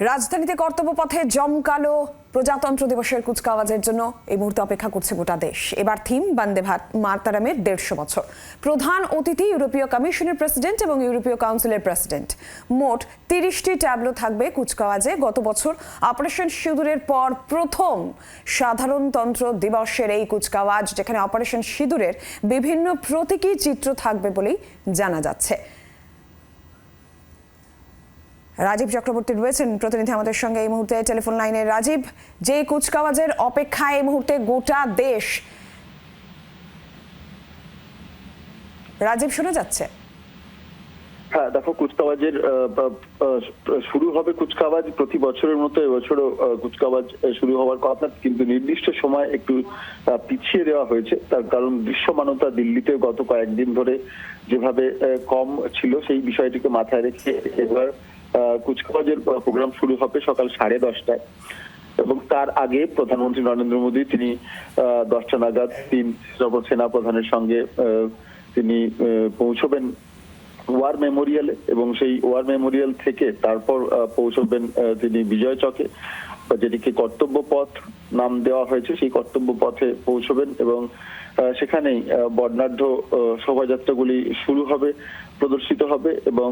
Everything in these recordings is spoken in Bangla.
রাজধানীতে কর্তব্যপথে জমকালো প্রজাতন্ত্র দিবসের কুচকাওয়াজের জন্য এই মুহূর্তে অপেক্ষা করছে গোটা দেশ। এবার থিম বন্দে মাতরমের 150 বছর। প্রধান অতিথি ইউরোপীয় কমিশনের প্রেসিডেন্ট এবং ইউরোপীয় কাউন্সিলের প্রেসিডেন্ট। মোট 30টি ট্যাবলো থাকবে কুচকাওয়াজে। গত বছর অপারেশন সিঁদুরের পর প্রথম সাধারণতন্ত্র দিবসের এই কুচকাওয়াজ, যেখানে অপারেশন সিঁদুরের বিভিন্ন প্রতীকী চিত্র থাকবে বলেই জানা যাচ্ছে। রাজীব চক্রবর্তী রয়েছেন প্রতিনিধি আমাদের সঙ্গে এই মুহূর্তে টেলিফোন লাইনে। রাজীব, যে কুচকাওয়াজের অপেক্ষায় এই মুহূর্তে গোটা দেশ, রাজীব শোনা যাচ্ছে? হ্যাঁ, দেখো, কুচকাওয়াজের শুরু হবে কুচকাওয়াজ প্রতি বছরের মতো এবছরও কুচকাওয়াজ শুরু হওয়ার কথা, কিন্তু নির্দিষ্ট সময় একটু পিছিয়ে দেওয়া হয়েছে। তার কারণ দৃশ্যমানতা দিল্লিতে গত কয়েকদিন ধরে যেভাবে কম ছিল, সেই বিষয়টিকে মাথায় রেখে এবার কুচকাওয়াজের প্রোগ্রাম শুরু হবে সকাল 10:30টায়। এবং তার আগে প্রধানমন্ত্রী নরেন্দ্র মোদী তিনি 10টা নাগাদ সেনা প্রধানের সঙ্গে তিনি পৌঁছবেন ওয়ার মেমোরিয়ালে, এবং সেই ওয়ার মেমোরিয়াল থেকে তারপর পৌঁছবেন তিনি বিজয় চকে, যেটিকে কর্তব্য পথ নাম দেওয়া হয়েছে। সেই কর্তব্য পথে পৌঁছবেন এবং সেখানেই বর্ণাঢ্য শোভাযাত্রাগুলি শুরু হবে, প্রদর্শিত হবে। এবং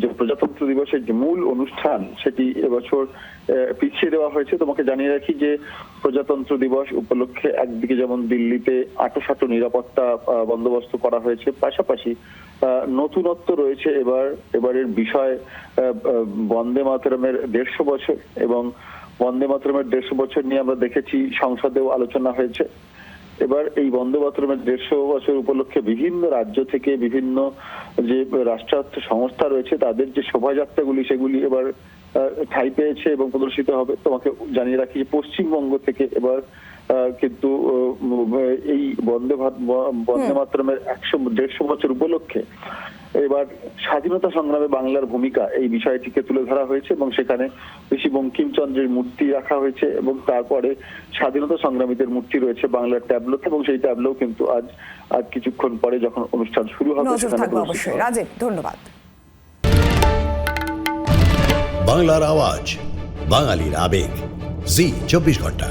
যে প্রজাতন্ত্র দিবসের যে মূল অনুষ্ঠান, সেটি এবছর পিছিয়ে দেওয়া হয়েছে। তোমাকে জানিয়ে রাখি যে প্রজাতন্ত্র দিবস উপলক্ষে একদিকে যেমন দিল্লিতে আঁটোসাঁটো নিরাপত্তা বন্দোবস্ত করা হয়েছে, পাশাপাশি নতুনত্ব রয়েছে এবারের বিষয় বন্দে মাতরমের 150 বছর। এবং বন্দে মাতরমের 150 বছর নিয়ে আমরা দেখেছি সংসদেও আলোচনা হয়েছে। এবার এই বন্দে মাতরমের 150 বছর উপলক্ষে বিভিন্ন রাজ্য থেকে বিভিন্ন যে রাষ্ট্রায়ত্ত সংস্থা রয়েছে, তাদের যে শোভাযাত্রাগুলি, সেগুলি এবার ঠাঁই পেয়েছে এবং প্রদর্শিত হবে। তোমাকে জানিয়ে রাখি যে পশ্চিমবঙ্গ থেকে এবার কিন্তু এই বন্দে মাতরমের 150 বছর উপলক্ষে এবার স্বাধীনতা সংগ্রামে বাংলার ভূমিকা, এই বিষয়টিকে তুলে ধরা হয়েছে। এবং সেখানে ঋষি বঙ্কিমচন্দ্রের মূর্তি রাখা হয়েছে এবং তারপরে স্বাধীনতা সংগ্রামীদের মূর্তি রয়েছে বাংলার ট্যাবলোতে। এবং সেই ট্যাবলো কিন্তু আজ কিছুক্ষণ পরে যখন অনুষ্ঠান শুরু হবে অবশ্যই। রাজীব, ধন্যবাদ। বাংলার আওয়াজ, বাঙালির আবেগ, জি 24 ঘন্টা।